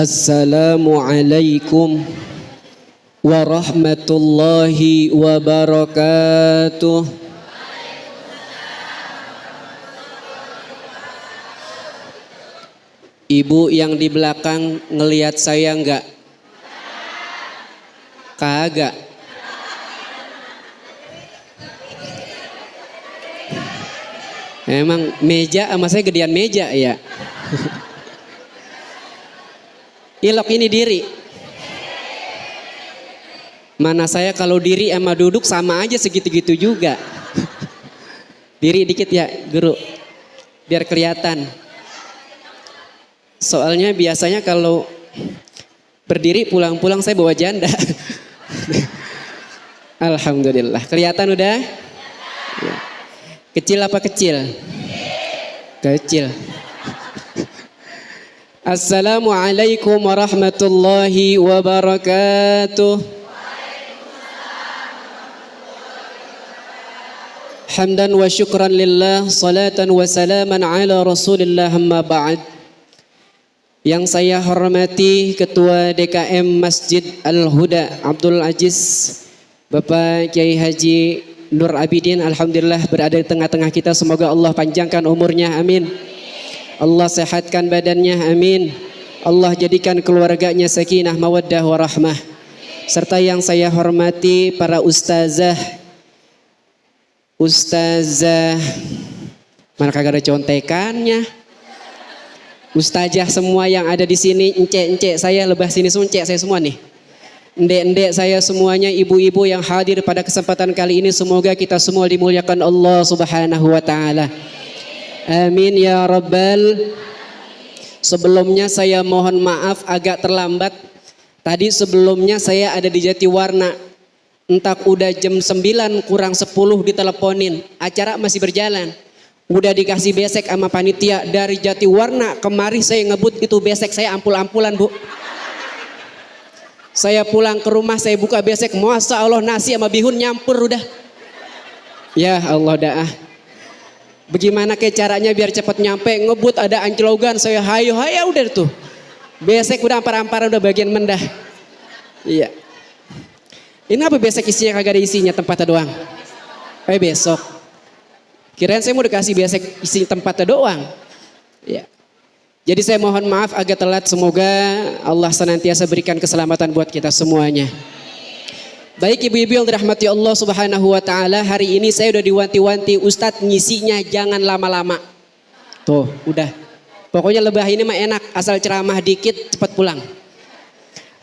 Assalamualaikum warahmatullahi wabarakatuh. Ibu yang di belakang ngelihat saya enggak? Kagak. Emang meja sama saya gedean meja ya. Ilok ini diri. Mana saya kalau diri sama duduk sama aja segitu-gitu juga. Diri dikit ya guru, biar kelihatan. Soalnya biasanya kalau berdiri pulang-pulang saya bawa janda. Alhamdulillah. Kelihatan udah? Ya. Kecil apa kecil? Kecil. Assalamualaikum warahmatullahi wabarakatuh. Hamdan wa syukran lillah, salatan wa salaman ala rasulillah, amma ba'd. Yang saya hormati Ketua DKM Masjid Al-Huda Abdul Aziz Bapak Kiai Haji Nur Abidin, alhamdulillah berada di tengah-tengah kita. Semoga Allah panjangkan umurnya, amin. Allah sehatkan badannya, amin. Allah jadikan keluarganya sakinah mawaddah warahmah. Serta yang saya hormati para ustazah mana kagak ada contekannya. Ustazah semua yang ada di sini, encek-encek saya, lebah sini semua, encek saya semua nih. Endek-endek saya semuanya, ibu-ibu yang hadir pada kesempatan kali ini, semoga kita semua dimuliakan Allah Subhanahu wa taala. Amin ya rabbal. Sebelumnya saya mohon maaf agak terlambat. Tadi sebelumnya saya ada di Jatiwarna. Entah udah jam 9 kurang 10 diteleponin. Acara masih berjalan. Udah dikasih besek sama panitia dari Jatiwarna kemari saya ngebut itu besek saya ampul-ampulan, Bu. Saya pulang ke rumah saya buka besek, Masya Allah nasi sama bihun nyampur udah. Ya Allah dah. Bagaimana ke caranya biar cepat nyampe, ngebut ada anjlogan saya hayo udah tuh. Besek udah ampar-ampar udah bagian mendah. Iya. Ini apa besek isinya kagak ada isinya, tempatnya doang. Besok. Kirain saya mau dikasih besek isi tempatnya doang. Ya. Jadi saya mohon maaf agak telat. Semoga Allah senantiasa berikan keselamatan buat kita semuanya. Baik ibu-ibu yang dirahmati Allah Subhanahu wa taala, hari ini saya udah diwanti-wanti Ustadz ngisinya jangan lama-lama. Tuh, udah. Pokoknya lebah ini mah enak, asal ceramah dikit cepat pulang.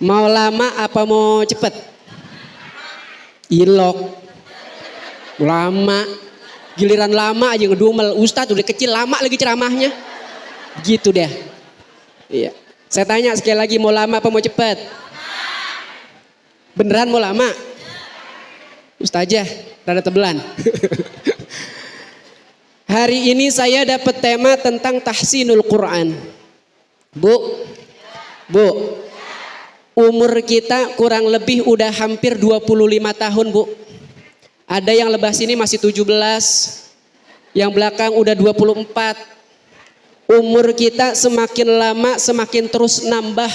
Mau lama apa mau cepet? Ilok. Lama. Giliran lama aja ngedumel, Ustadz udah kecil lama lagi ceramahnya. Gitu deh. Iya. Saya tanya sekali lagi, mau lama apa mau cepet? Beneran mau lama? Ustazah, rada tebelan. Hari ini saya dapat tema tentang tahsinul Quran. Bu, umur kita kurang lebih udah hampir 25 tahun, Bu. Ada yang lebah sini masih 17, yang belakang udah 24. Umur kita semakin lama semakin terus nambah.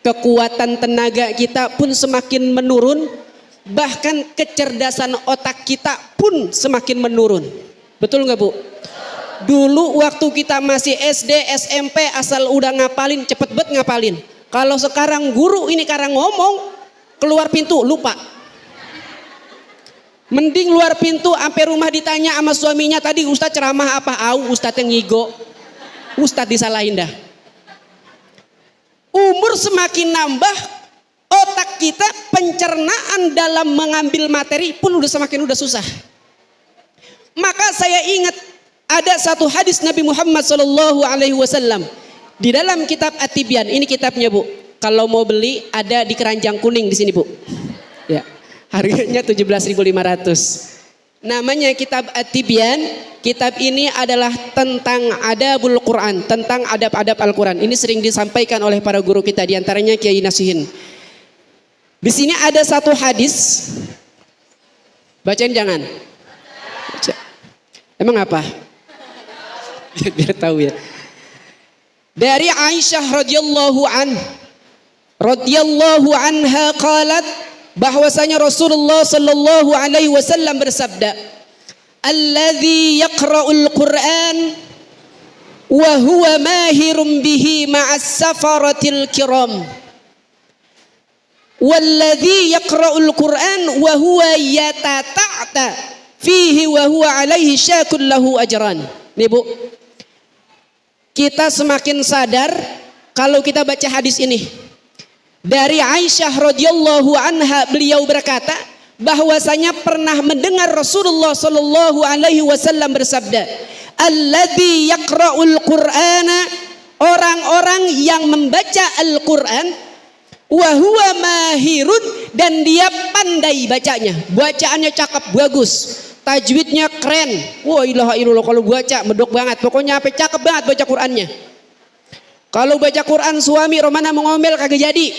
Kekuatan tenaga kita pun semakin menurun. Bahkan kecerdasan otak kita pun semakin menurun. Betul nggak Bu? Dulu waktu kita masih SD, SMP asal udah ngapalin cepet banget ngapalin. Kalau sekarang guru ini karang ngomong keluar pintu lupa. Mending luar pintu sampai rumah ditanya sama suaminya tadi Ustadz ceramah apa? Ustadz yang ngigo. Ustadz disalahin dah. Umur semakin nambah, otak kita pencernaan dalam mengambil materi pun udah susah. Maka saya ingat ada satu hadis Nabi Muhammad SAW di dalam kitab At-Tibyan. Ini kitabnya Bu. Kalau mau beli ada di keranjang kuning di sini Bu. Ya. Harganya 17.500. Namanya kitab At-Tibyan. Kitab ini adalah tentang adabul Quran, tentang adab-adab Al-Quran. Ini sering disampaikan oleh para guru kita, diantaranya Kiai Nasihin. Di sini ada satu hadis. Bacain jangan. Baca. Emang apa? Biar tahu ya. Dari Aisyah radhiyallahu an, radhiyallahu anha qalat, bahwasanya Rasulullah sallallahu alaihi wasallam bersabda, alladzi yaqra'ul Qur'an wa huwa mahirun bihi ma'as safaratil kiram, walladzi yaqra'ul Qur'an wa huwa yatata'ta fihi wa huwa alaihi syakul lahu ajran. Nih Bu, kita semakin sadar kalau kita baca hadis ini. Dari Aisyah radhiyallahu anha, beliau berkata bahwasanya pernah mendengar Rasulullah sallallahu alaihi wasallam bersabda, alladzi yaqra'ul Qur'ana, orang-orang yang membaca Al-Qur'an, wa huwa mahirun, dan dia pandai bacanya, bacaannya cakep bagus, tajwidnya keren. Wah ilaha illallah, kalau baca medok banget, pokoknya apa cakep banget baca Qur'annya. Kalau baca Quran suami romana mengomel kagak jadi,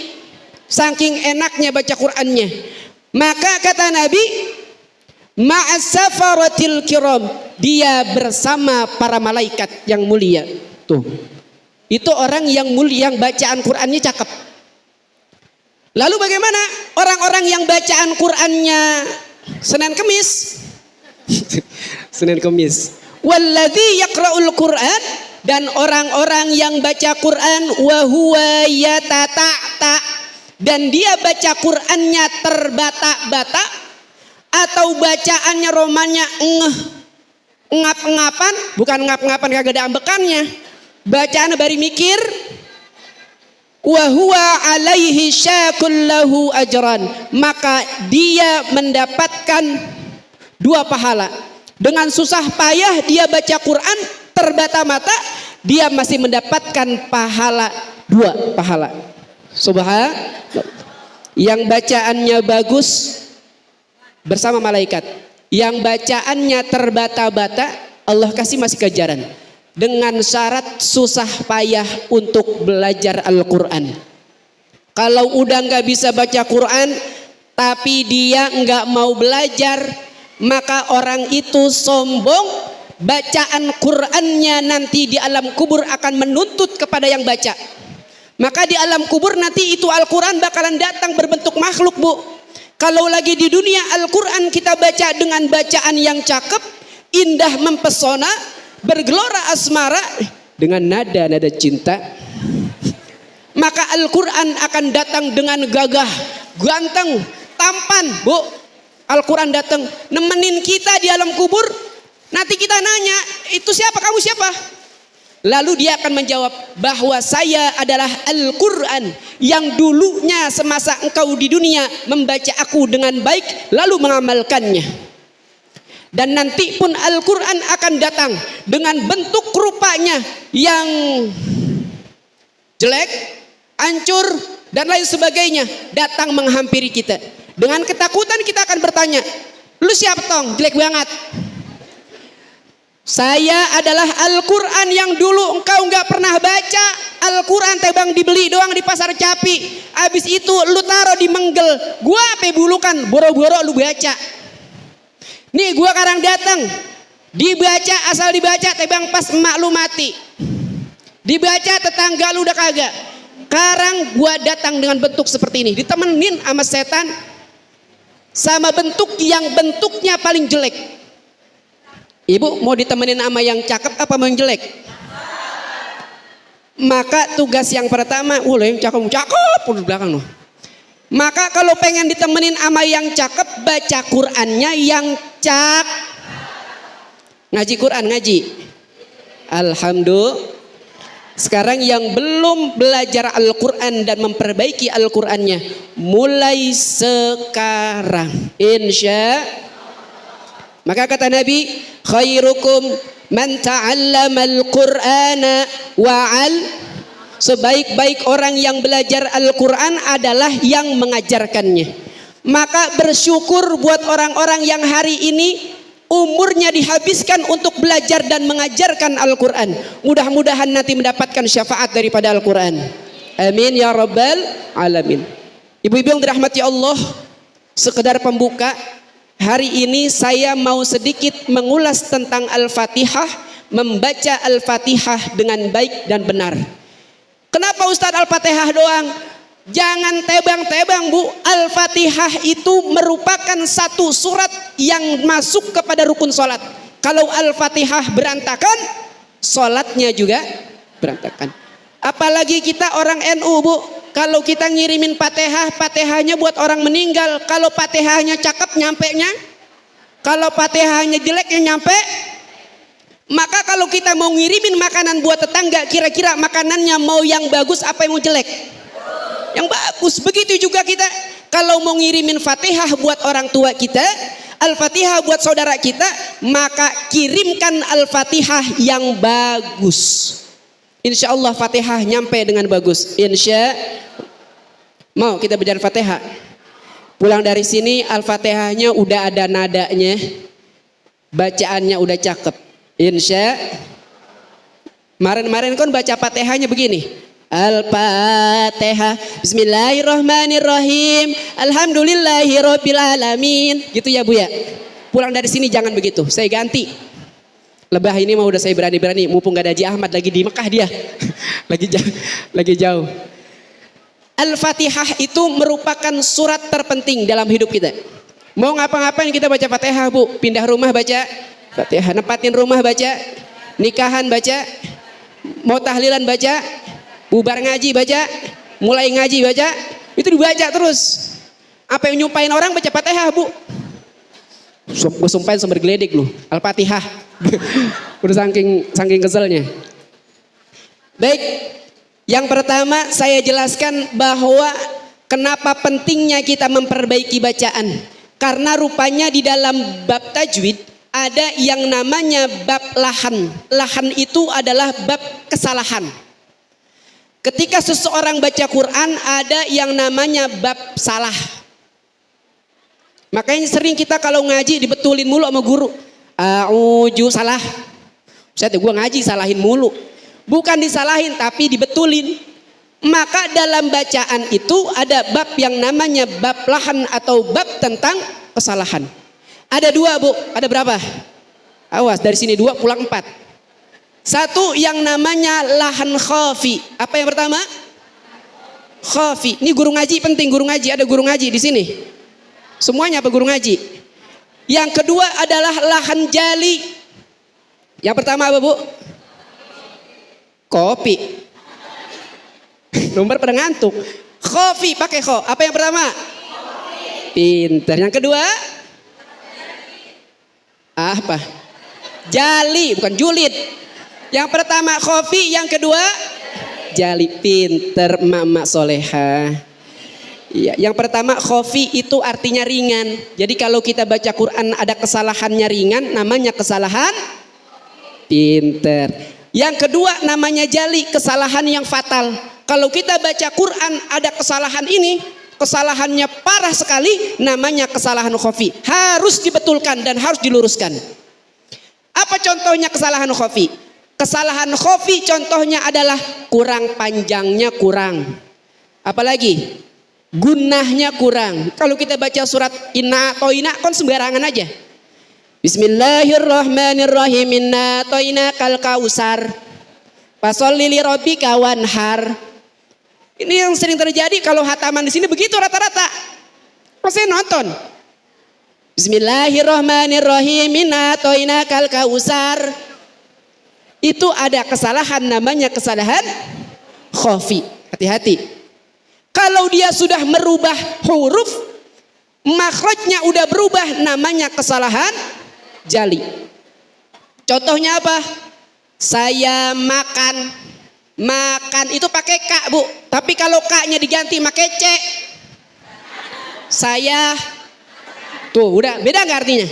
saking enaknya baca Qur'annya. Maka kata Nabi, ma'as safaratil kiram, dia bersama para malaikat yang mulia. Tuh, itu orang yang mulia, yang bacaan Qur'annya cakep. Lalu bagaimana orang-orang yang bacaan Qur'annya Senin Kemis? Senin Kemis. Walladzi yaqra'ul Qur'an, dan orang-orang yang baca Quran wa huwa yatata'ta, dan dia baca Qur'annya terbata-bata, atau bacaannya romannya ngap-ngapan, bukan ngap-ngapan kagak ada ambekannya, bacaannya bari mikir, wa huwa alaihi syakul lahu ajran, maka dia mendapatkan 2 pahala. Dengan susah payah dia baca Quran terbata-bata, dia masih mendapatkan pahala 2 pahala. Subhanallah. Yang bacaannya bagus bersama malaikat, yang bacaannya terbata-bata Allah kasih masih kejaran, dengan syarat susah payah untuk belajar Al-Quran. Kalau udah nggak bisa baca Quran tapi dia nggak mau belajar, maka orang itu sombong. Bacaan Qur'annya nanti di alam kubur akan menuntut kepada yang baca. Maka di alam kubur nanti itu Al-Quran bakalan datang berbentuk makhluk Bu. Kalau lagi di dunia Al-Quran kita baca dengan bacaan yang cakep, indah mempesona, bergelora asmara dengan nada-nada cinta, maka Al-Quran akan datang dengan gagah, ganteng, tampan Bu. Al-Quran datang nemenin kita di alam kubur. Nanti kita nanya, itu siapa, kamu siapa? Lalu dia akan menjawab bahwa saya adalah Al-Quran yang dulunya semasa engkau di dunia membaca aku dengan baik lalu mengamalkannya. Dan nanti pun Al-Quran akan datang dengan bentuk rupanya yang jelek, hancur, dan lain sebagainya, datang menghampiri kita. Dengan ketakutan kita akan bertanya, lu siapa tong? Jelek banget. Saya adalah Al-Quran yang dulu engkau nggak pernah baca. Al-Quran tebang dibeli doang di pasar Capi. Habis itu lu taruh di menggel. Gua ape bulukan, boro-boro lu baca. Nih gua sekarang datang, dibaca, asal dibaca tebang pas emak lu mati. Dibaca tetangga lu udah kagak. Sekarang gua datang dengan bentuk seperti ini, ditemenin sama setan, sama bentuk yang bentuknya paling jelek. Ibu mau ditemenin sama yang cakep apa mau yang jelek? Maka tugas yang pertama, yang cakep di belakang loh. Maka kalau pengen ditemenin sama yang cakep, baca Qur'annya yang ngaji Qur'an, ngaji. Alhamdulillah. Sekarang yang belum belajar Al-Quran dan memperbaiki Al-Qurannya, mulai sekarang insya. Maka kata Nabi, khairukum man ta'allamal Qur'ana wa'al, sebaik-baik orang yang belajar Al-Quran adalah yang mengajarkannya. Maka bersyukur buat orang-orang yang hari ini umurnya dihabiskan untuk belajar dan mengajarkan Al-Quran. Mudah-mudahan nanti mendapatkan syafaat daripada Al-Quran. Amin ya rabbal alamin. Ibu-ibu yang dirahmati Allah, sekedar pembuka, hari ini saya mau sedikit mengulas tentang Al-Fatihah, membaca Al-Fatihah dengan baik dan benar. Kenapa Ustadz Al-Fatihah doang? Jangan tebang-tebang Bu. Al-Fatihah itu merupakan satu surat yang masuk kepada rukun sholat. Kalau Al-Fatihah berantakan, sholatnya juga berantakan. Apalagi kita orang NU Bu. Kalau kita ngirimin Fatihah, Fatihahnya buat orang meninggal. Kalau Fatihahnya cakep nyampenya. Kalau Fatihahnya jeleknya nyampe. Maka kalau kita mau ngirimin makanan buat tetangga, kira-kira makanannya mau yang bagus apa yang mau jelek? Yang bagus. Begitu juga kita kalau mau ngirimin Fatihah buat orang tua kita, Al-Fatihah buat saudara kita, maka kirimkan Al-Fatihah yang bagus. Insya Allah Fatihah nyampe dengan bagus. Insya mau kita belajar Fatihah. Pulang dari sini Al-Fatihahnya udah ada nadanya, bacaannya udah cakep. Insya. Kemarin kan baca Fatihahnya begini. Al-Fatihah. Bismillahirrahmanirrahim. Alhamdulillahirabbil alamin. Gitu ya Bu ya. Pulang dari sini jangan begitu. Saya ganti. Lebah ini mau udah saya berani-berani. Mumpung gak ada Haji Ahmad lagi di Mekah dia. lagi jauh. Al-Fatihah itu merupakan surat terpenting dalam hidup kita. Mau ngapa-ngapain kita baca Fatihah Bu. Pindah rumah baca Fatihah, nempatin rumah baca, nikahan baca, mau tahlilan baca, bubar ngaji baca, mulai ngaji baca, itu dibaca terus. Apa yang nyumpain orang baca Fatihah Bu. Gue sumpahin sumber geledek lu, Al-Fatihah. Udah saking keselnya. Baik, yang pertama saya jelaskan bahwa kenapa pentingnya kita memperbaiki bacaan. Karena rupanya di dalam bab tajwid ada yang namanya bab lahan. Lahan itu adalah bab kesalahan. Ketika seseorang baca Quran ada yang namanya bab salah. Makanya sering kita kalau ngaji dibetulin mulu sama guru. A'uju salah. Saya gue ngaji salahin mulu. Bukan disalahin tapi dibetulin. Maka dalam bacaan itu ada bab yang namanya bab lahan atau bab tentang kesalahan. Ada dua Bu, ada berapa? Awas dari sini 2 pulang 4. Satu yang namanya lahan khafi. Apa yang pertama? Khafi. Ini guru ngaji penting, guru ngaji, ada guru ngaji di sini. Semuanya apa guru ngaji? Yang kedua adalah lahan jali. Yang pertama apa Bu? Kopi. Nomor pada ngantuk. Khafi pakai kho. Apa yang pertama? Pinter. Yang kedua? Apa? Jali, bukan julid. Yang pertama khofi, yang kedua jali. Pinter mama soleha. Ya, yang pertama khofi itu artinya ringan. Jadi kalau kita baca Quran ada kesalahannya ringan, namanya kesalahan. Pinter. Yang kedua namanya jali, kesalahan yang fatal. Kalau kita baca Quran ada kesalahan ini, kesalahannya parah sekali, namanya kesalahan khafi. Harus dibetulkan dan harus diluruskan. Apa contohnya kesalahan khafi? Kesalahan khafi contohnya adalah kurang panjangnya kurang. Apalagi? Gunnahnya kurang. Kalau kita baca surat Inna Toina kan sembarangan aja. Bismillahirrahmanirrahim. Inna Toina kal kausar. Fasholli li rabbika wanhar. Ini yang sering terjadi kalau hataman di sini begitu rata-rata. Pas saya nonton. Bismillahirrahmanirrahim. Inna atoina kal kausar. Itu ada kesalahan namanya kesalahan khafi. Hati-hati. Kalau dia sudah merubah huruf, makhrajnya udah berubah, namanya kesalahan jali. Contohnya apa? Saya makan. Makan itu pakai ka Bu, tapi kalau ka-nya diganti pakai c. Saya tuh udah beda nggak artinya?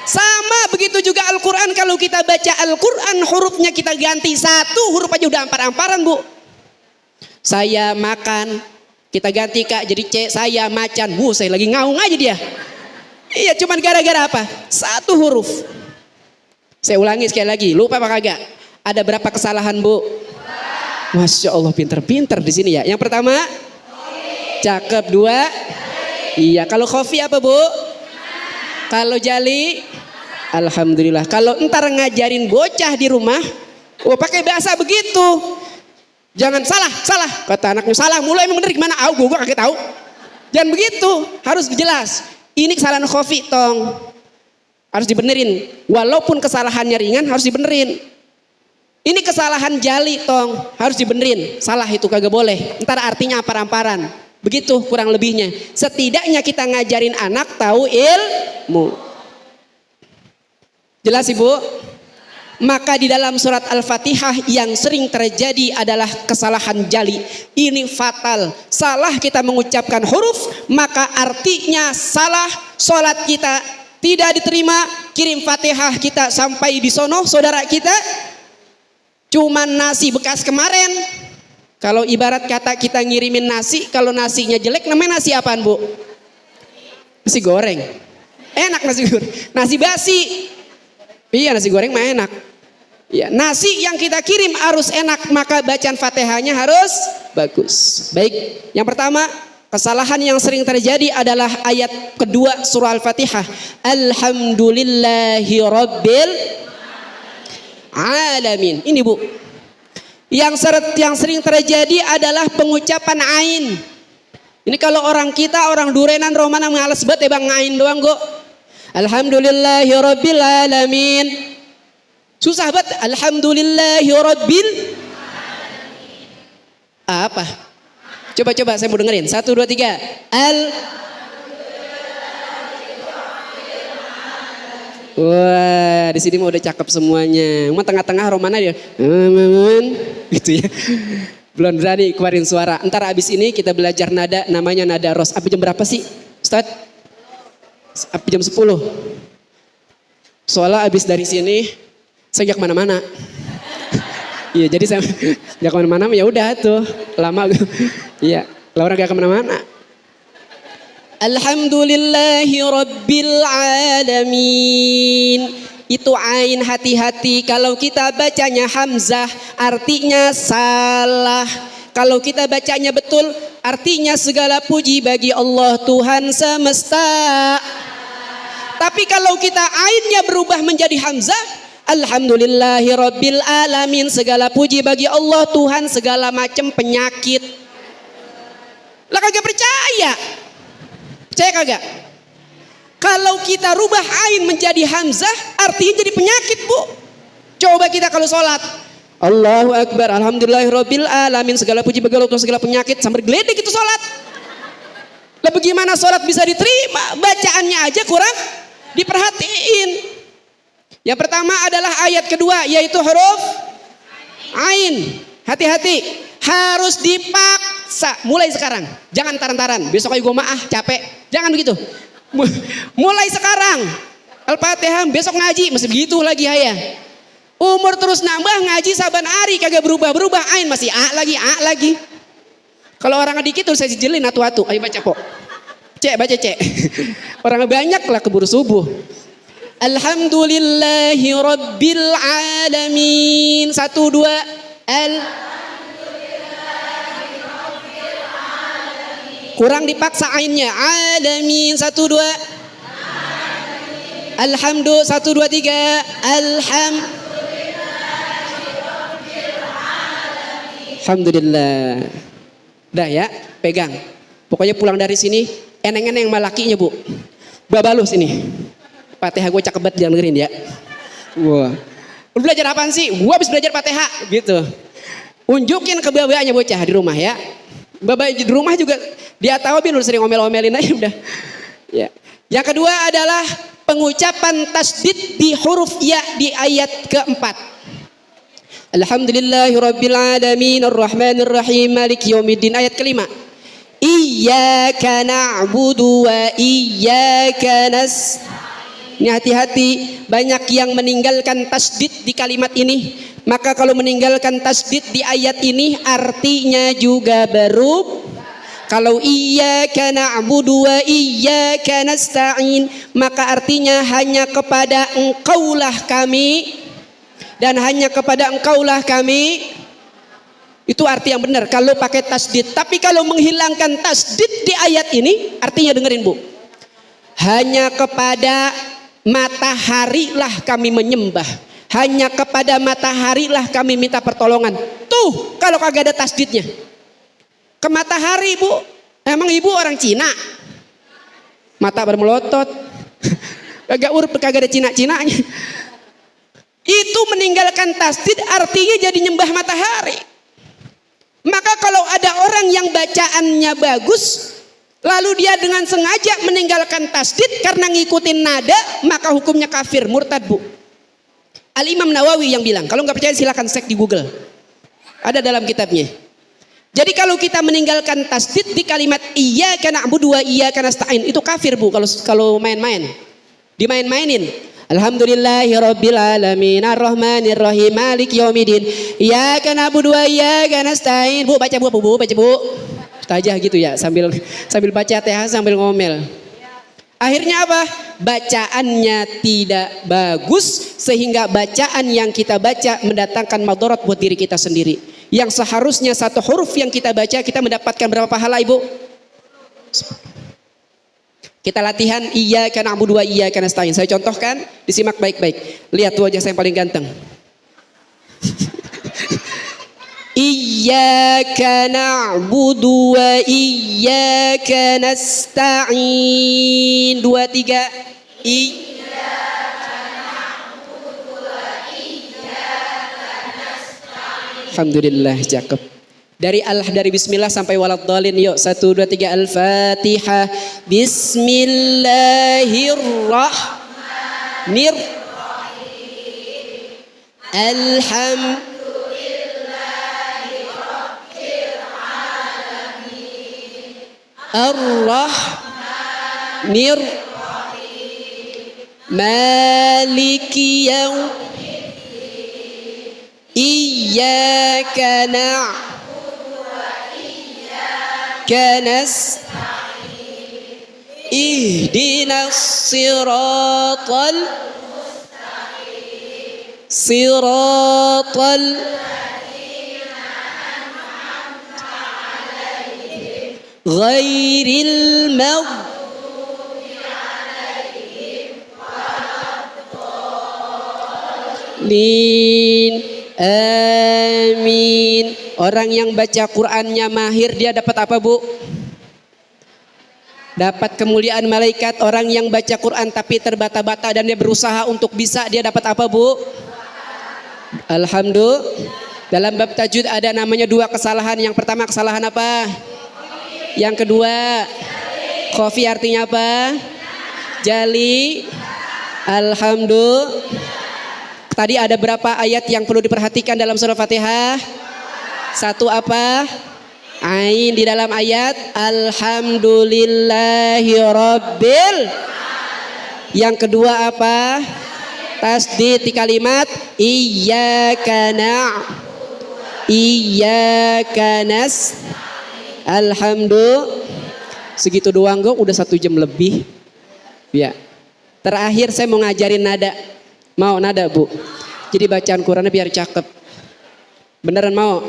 Sama begitu juga Al-Quran. Kalau kita baca Al-Quran hurufnya kita ganti satu huruf aja udah ampar-amparan Bu. Saya makan kita ganti ka jadi c. Saya macan. Bu saya lagi ngaung aja dia. Iya cuman gara-gara apa? Satu huruf. Saya ulangi sekali lagi, lupa apa kagak? Ada berapa kesalahan Bu? Masya Allah pinter-pinter di sini ya. Yang pertama, cakep. 2, iya. Kalau khafi apa Bu? Kalau jali, alhamdulillah. Kalau entar ngajarin bocah di rumah, pakai bahasa begitu. Jangan salah. Kata anaknya, salah mulai emang bener gimana? Gue kaget tahu. Jangan begitu, harus jelas. Ini kesalahan khafi tong. Harus dibenerin. Walaupun kesalahannya ringan harus dibenerin. Ini kesalahan jali tong, harus dibenerin. Salah itu kagak boleh. Ntar artinya ampar-amparan. Begitu kurang lebihnya. Setidaknya kita ngajarin anak tahu ilmu. Jelas Ibu? Maka di dalam surat Al-Fatihah yang sering terjadi adalah kesalahan jali. Ini fatal. Salah kita mengucapkan huruf, maka artinya salah. Sholat kita tidak diterima. Kirim Fatihah kita sampai di sono, saudara kita cuman nasi bekas kemarin. Kalau ibarat kata kita ngirimin nasi, kalau nasinya jelek namanya nasi apaan Bu? Nasi goreng. Enak nasi goreng. Nasi basi. Iya nasi goreng mah enak. Ya, nasi yang kita kirim harus enak, maka bacaan Fatihahnya harus bagus. Baik, yang pertama kesalahan yang sering terjadi adalah ayat kedua surah Al-Fatihah. Alhamdulillahi Rabbil Alamin. Ini Bu. Yang sering terjadi adalah pengucapan ain. Ini kalau orang kita, orang durenan romana males banget ya bang, ain doang kok. Alhamdulillahi Rabbil Alamin. Susah banget. Alhamdulillahi Rabbil apa? Coba saya mau dengerin. 1, 2, 3. Wah, di sini mau udah cakep semuanya. Cuma tengah-tengah romana dia. Gitu ya. Belum berani keluarin suara. Ntar abis ini kita belajar nada, namanya nada ros. Apa jam berapa sih, Ustaz? Apa jam 10? Soalnya abis dari sini saya gak kemana-mana. Iya, jadi saya gak kemana-mana, ya udah tuh lama. Iya, Laura gak kemana-mana. Alhamdulillahi Rabbil Alamin. Itu ain, hati-hati. Kalau kita bacanya hamzah artinya salah. Kalau kita bacanya betul artinya segala puji bagi Allah Tuhan semesta. Tapi kalau kita ainnya berubah menjadi hamzah, Alhamdulillahi Rabbil Alamin, segala puji bagi Allah Tuhan segala macam penyakit. Lah kagak percaya. Percaya kagak? Kalau kita rubah ain menjadi hamzah artinya jadi penyakit Bu. Coba kita kalau sholat, Allahu Akbar, Alhamdulillahi Rabbil Alamin, segala puji bagi Allah Tuhan segala penyakit, sambil geledek itu sholat. Lah bagaimana sholat bisa diterima? Bacaannya aja kurang diperhatiin. Yang pertama adalah ayat kedua, yaitu huruf ain. Hati-hati, harus dipaksa mulai sekarang. Jangan taran-taran, besok ayo gue maah capek. Jangan begitu. Mulai sekarang Al-Fatihah, besok ngaji masih begitu lagi ya. Umur terus nambah, ngaji saban hari kagak berubah-berubah, ain masih a lagi. Kalau orang dikit tuh saya jelin atu-atu. Ayo baca po. Baca cek. Orang banyak lah keburu subuh. Alhamdulillahi Rabbil Alamin. 1, 2. Kurang dipaksa ainnya. Alamin. 1, 2. Alhamdulillah. 1, 2, 3. Alhamdulillah. Dah ya, pegang. Pokoknya pulang dari sini eneng-eneng malakinya Bu. Babalus ini. Fatihah gue cakep banget, jangan dengerin ya. Wah. Lu belajar apaan sih? Gue habis belajar Fatihah gitu. Unjukin ke babanya bocah di rumah ya. Baba di rumah juga dia tahu bin, lu sering omel-omelin aja udah. Ya. Yang kedua adalah pengucapan tasdid di huruf ya di ayat keempat. Alhamdulillahirabbil alamin arrahmanir rahim maliki yaumiddin, ayat kelima. Iyyaka na'budu wa iyyaka nasta'in. Ini hati-hati, banyak yang meninggalkan tasdid di kalimat ini. Maka kalau meninggalkan tasdid di ayat ini artinya juga berubah. Kalau iyyaka na'budu wa iyyaka nasta'in, maka artinya hanya kepada engkaulah kami dan hanya kepada engkaulah kami. Itu arti yang benar kalau pakai tasdid. Tapi kalau menghilangkan tasdid di ayat ini, artinya dengerin Bu, hanya kepada mataharilah kami menyembah, hanya kepada mataharilah kami minta pertolongan. Tuh kalau kagak ada tasdidnya. Ke matahari bu, emang ibu orang Cina? Mata bermelotot, kagak ada Cina-Cinanya. Itu meninggalkan tasdid artinya jadi nyembah matahari. Maka kalau ada orang yang bacaannya bagus, lalu dia dengan sengaja meninggalkan tasdid karena ngikutin nada, maka hukumnya kafir, murtad bu. Al-Imam Nawawi yang bilang, kalau nggak percaya silakan cek di Google. Ada dalam kitabnya. Jadi kalau kita meninggalkan tasdid di kalimat iyyaka na'budu wa iyyaka nasta'in, itu kafir bu kalau main-main. Dimain-mainin. Alhamdulillahi rabbil alamin arrahmanir rahim maliki yaumiddin iyyaka na'budu wa iyyaka nasta'in. Bu baca bu, baca bu. Tajah gitu ya sambil baca TH sambil ngomel. Akhirnya apa? Bacaannya tidak bagus sehingga bacaan yang kita baca mendatangkan madarat buat diri kita sendiri. Yang seharusnya satu huruf yang kita baca kita mendapatkan berapa pahala ibu? Kita latihan iyyaka na'budu wa iyyaka nasta'in. Saya contohkan, disimak baik-baik. Lihat wajah saya yang paling ganteng. Iyyaka na'budu wa iyyaka nasta'in. 2, 3. Iyyaka na'budu wa iyyaka nasta'in. Alhamdulillah, cakep. Dari bismillah sampai waladhdallin. Yuk 1, 2, 3 Al-Fatihah. Bismillahirrahmanirrahim. Alhamdulillahirabbil Ar-Rahmanir Maliki Yaumiddin. Iyyaka na'budu wa iyyaka nasta'in. Ihdinas siratal mustaqim. Siratal ghairil maghdubi alaihim waladdallin. Amin. Orang yang baca Qur'annya mahir dia dapat apa bu? Dapat kemuliaan malaikat. Orang yang baca Qur'an tapi terbata-bata dan dia berusaha untuk bisa, dia dapat apa bu? Alhamdulillah. Dalam bab tajwid ada namanya 2 kesalahan. Yang pertama kesalahan apa? Yang kedua khofi artinya apa? Jali. Alhamdulillah. Tadi ada berapa ayat yang perlu diperhatikan dalam surah Fatihah? 1 apa? Ain di dalam ayat Alhamdulillahirabbil. Yang kedua apa? Tasdid di kalimat iyyaka iyyaka nas. Alhamdulillah. Segitu doang kok udah 1 jam lebih. Ya. Terakhir saya mau ngajarin nada. Mau nada bu? Jadi bacaan Qurannya biar cakep. Beneran mau?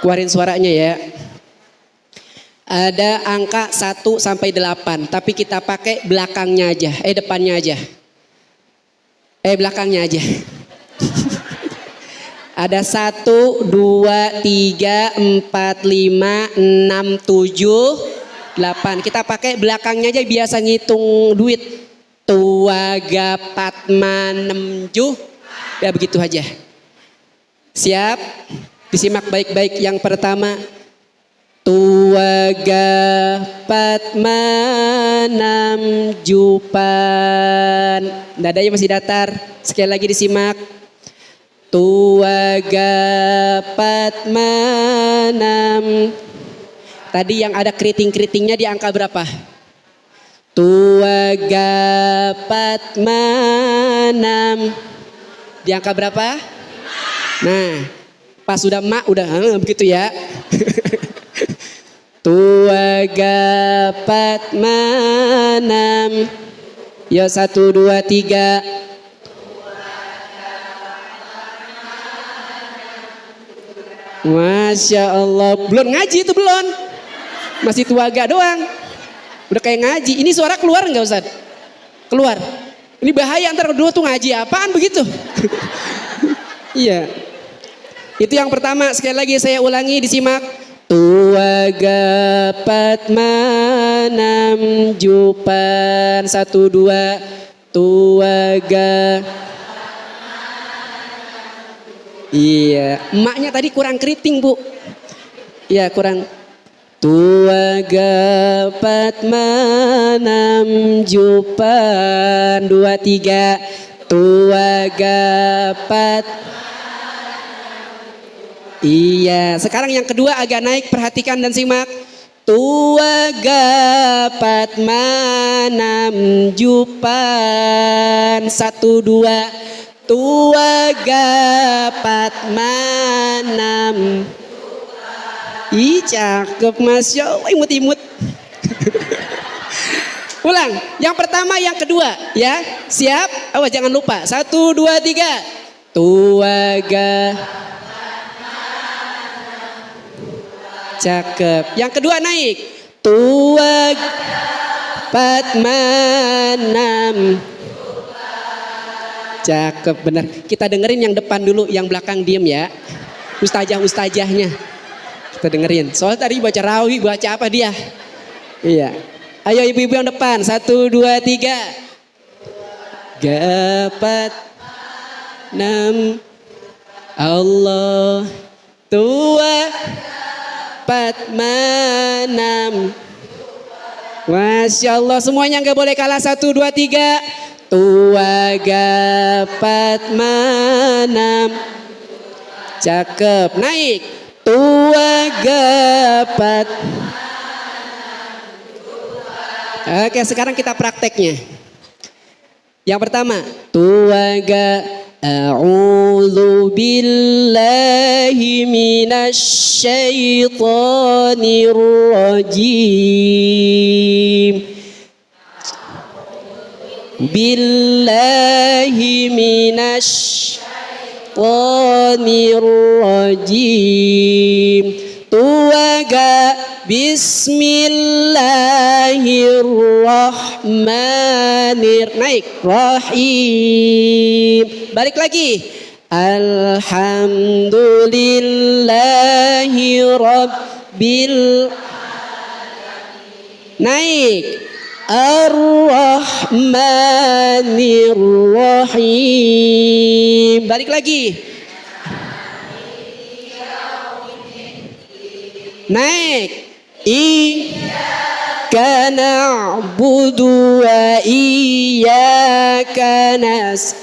Keluarin suaranya ya. Ada angka 1 sampai 8, tapi kita pakai belakangnya aja. Depannya aja. Belakangnya aja. Ada 1, 2, 3, 4, 5, 6, 7, 8. Kita pakai belakangnya aja biasa ngitung duit. Tua, gapat, manemju. Ya begitu aja. Siap? Disimak baik-baik. Yang pertama. Tua, gapat, manamju, pan. Dadanya masih datar. Sekali lagi disimak. Tua, gapat, manam. Tadi yang ada keriting-keritingnya di angka berapa? Tua, gapat, manam. Di angka berapa? Nah, pas sudah mak udah begitu ya. Tua, gapat, manam. Ya 1, 2, 3. Masya Allah. Belum ngaji itu belum. Masih tuaga doang. Udah kayak ngaji. Ini suara keluar nggak Ustaz? Keluar. Ini bahaya antara kedua tuh ngaji apaan begitu? Iya. Itu yang pertama, sekali lagi saya ulangi, disimak. Tuaga patmanam jupan, 1 2. Tuaga. Iya, emaknya tadi kurang keriting Bu. Iya kurang. Tuaga patmanam jupan, 2 3. Tuaga pat. Iya, sekarang yang kedua agak naik, perhatikan dan simak. Tuaga patmanam jupan, 1 2. Tuaga patmanam. Ih cakep, Masya Allah, imut-imut. Ulang, yang pertama yang kedua ya, siap? Awas jangan lupa, 1 2 3. Tuaga. Cakep. Yang kedua naik. Tuaga patmanam. Cakep benar. Kita dengerin yang depan dulu, yang belakang diem ya. Ustazah-ustazahnya. Kita dengerin. Soalnya tadi baca rawi, baca apa dia? Iya. Ayo ibu-ibu yang depan. 1 2 3. Gapat 6. Allah tua patmanam. Masya Allah, semuanya nggak boleh kalah. 1 2 3. Tuaga patmanam. Cakep, naik. Tuaga pat. Oke, sekarang kita prakteknya. Yang pertama, tuaga. A'udzu billahi minasyaitonir rajim. Billahi minasyaitonir rajim. Tuaga. Bismillahirrahmanirrahim. Naik. Rahim. Balik lagi. Alhamdulillahi rabbil. Naik. Ar-Rahmanir-Rahim. Balik lagi. Naik. Iyyaka na'budu wa iyyaka nasta'in.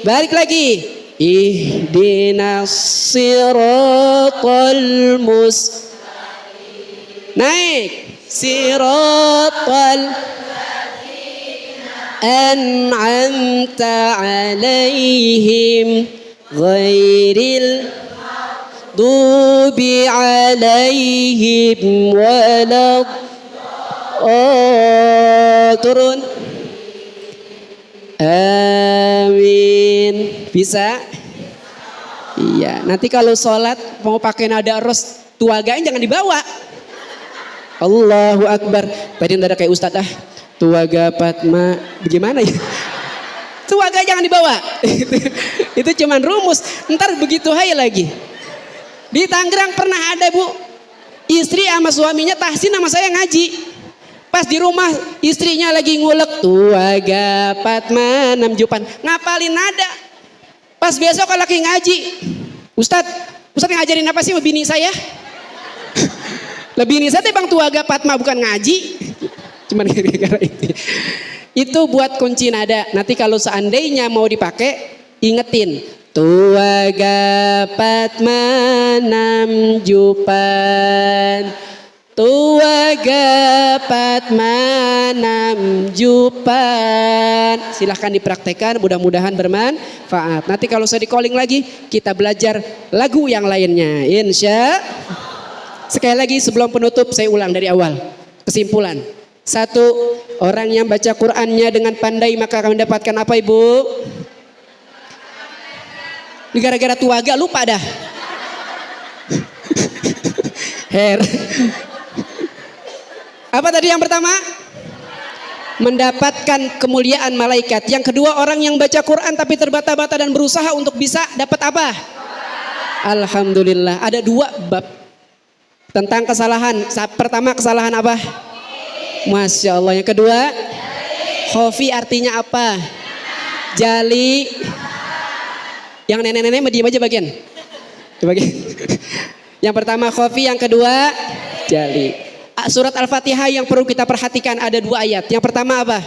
Balik lagi. Ihdinas siratal mustaqim. Naik. Siratal an'amta 'alaihim ghairil maghdubi 'alaihim walad. Oh, turun. Amin. Bisa? Iya, nanti kalau sholat mau pakai nada ros, tuagain jangan dibawa. Allahu Akbar. Tadi nada kayak Ustadz ah. Tuaga patma. Bagaimana ya? Tuaga jangan dibawa. Itu cuman rumus. Ntar begitu hai lagi. Di Tangerang pernah ada Bu. Istri sama suaminya tahsin sama saya ngaji. Pas di rumah istrinya lagi ngulek. Tuaga patma 6 jupan. Ngapalin nada. Pas besok kalau lagi ngaji. Ustadz ngajarin apa sih sama bini saya? Lebih ini saya bang tuaga patma bukan ngaji. Cuman gara-gara itu. Itu buat kunci nada. Nanti kalau seandainya mau dipakai, ingetin. Tuaga patma 6 jupan. Tuaga patma 6 jupan. Silahkan dipraktekkan, mudah-mudahan bermanfaat. Nanti kalau saya di calling lagi, kita belajar lagu yang lainnya. Insya. Sekali lagi sebelum penutup saya ulang dari awal. Kesimpulan. 1. Orang yang baca Qur'annya dengan pandai maka akan mendapatkan apa Ibu? Ini gara-gara tuaga lupa dah. Apa tadi yang pertama? Mendapatkan kemuliaan malaikat. Yang kedua, orang yang baca Quran tapi terbata-bata dan berusaha untuk bisa dapat apa? Alhamdulillah. Ada 2 bab tentang kesalahan. Pertama kesalahan apa? Masya Allah. Yang kedua, khofi artinya apa? Jali. Yang nenek-nenek diam aja bagian. Yang pertama khofi, yang kedua jali. Surat Al-Fatihah yang perlu kita perhatikan ada 2 ayat. Yang pertama apa?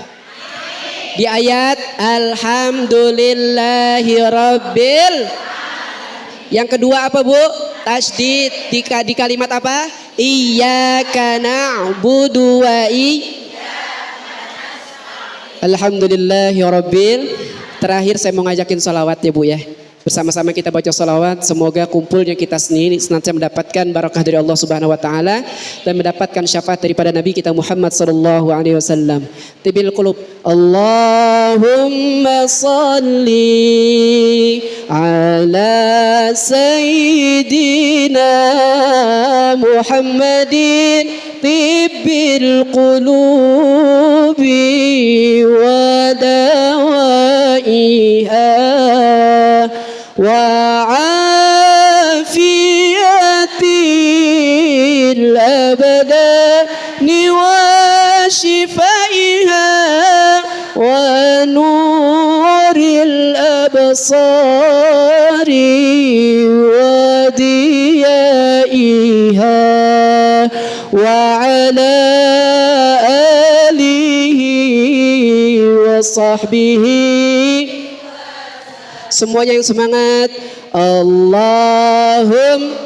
Di ayat Alhamdulillahirabbil. Yang kedua apa Bu? Tasydid di kalimat apa? Iyyaka na'budu wa Alhamdulillahirabbil. Terakhir saya mau ngajakin sholawat ya Bu ya. Bersama-sama kita baca sholawat. Semoga kumpulnya kita sendiri senantiasa mendapatkan barakah dari Allah Subhanahu Wa Taala dan mendapatkan syafaat daripada Nabi kita Muhammad Sallallahu Alaihi Wasallam. Tibil qulub. Allahumma salli ala Sayyidina Muhammadin tibil qulubi wa dawaiha wa'afiyatil abdani wa shifaiha wa nuril absari wa diyaiha wa ala alihi wa sahbihi. Semuanya yang semangat. Allahumma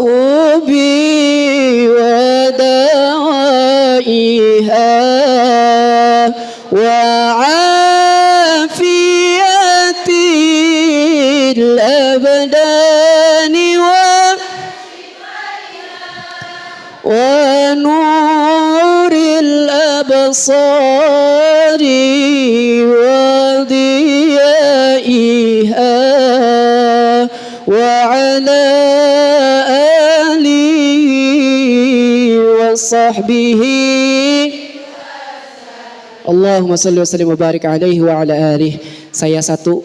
ubi wa dawaiha wa afiyatil abdani wa nuril absari wa diyaiha wa ala alihi wa sahbihi. Allahumma salli wa sallim wa barik alaihi wa ala alihi. Saya satu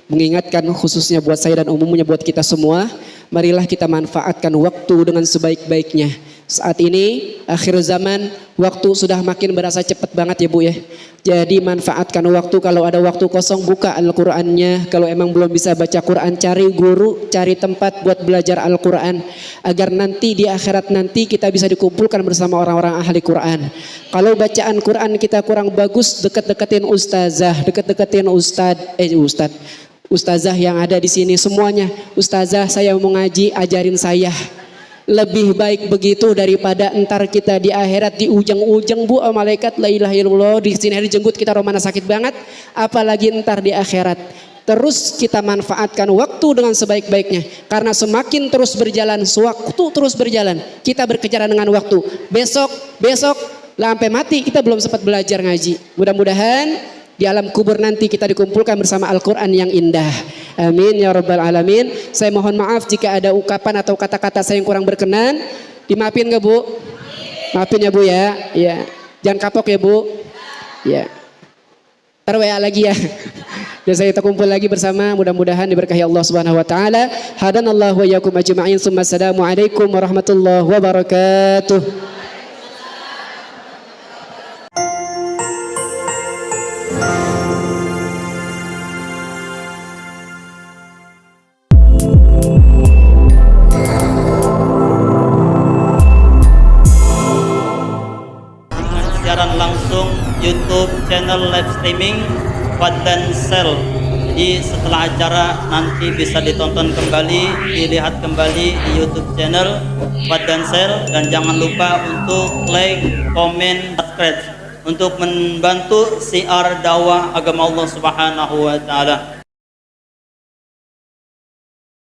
mengingatkan khususnya buat saya dan umumnya buat kita semua, marilah kita manfaatkan waktu dengan sebaik-baiknya. Saat ini akhir zaman, waktu sudah makin berasa cepat banget ya Bu ya. Jadi manfaatkan waktu, kalau ada waktu kosong buka Al-Qur'annya. Kalau emang belum bisa baca Quran, cari guru, cari tempat buat belajar Al-Qur'an, agar nanti di akhirat nanti kita bisa dikumpulkan bersama orang-orang ahli Quran. Kalau bacaan Quran kita kurang bagus, deket-deketin ustazah, deket-deketin ustazah yang ada di sini semuanya. Ustazah, saya mau ngaji, ajarin saya. Lebih baik begitu daripada entar kita di akhirat di ujung-ujung Bu malaikat la ilaha illallah, di sini dijenggut kita romana sakit banget, apalagi entar di akhirat. Terus kita manfaatkan waktu dengan sebaik-baiknya, karena semakin terus berjalan waktu terus berjalan, kita berkejaran dengan waktu. Besok lah sampai mati kita belum sempat belajar ngaji. Mudah-mudahan di alam kubur nanti kita dikumpulkan bersama Al-Quran yang indah. Amin ya rabbal alamin. Saya mohon maaf jika ada ukapan atau kata-kata saya yang kurang berkenan. Dimaafin gak Bu? Maafin ya Bu ya. Ya. Jangan kapok ya Bu. Ya. Ntar WA lagi ya. Dan saya kita kumpul lagi bersama, mudah-mudahan diberkahi Allah Subhanahu wa taala. Hadanallahu wa iyyakum ajma'in. Assalamualaikum warahmatullahi wabarakatuh. Langsung YouTube channel live streaming Fadlan Sel. Jadi setelah acara nanti bisa ditonton kembali, dilihat kembali di YouTube channel Fadlan Sel, dan jangan lupa untuk like, komen, subscribe untuk membantu siar dakwah agama Allah Subhanahu wa taala.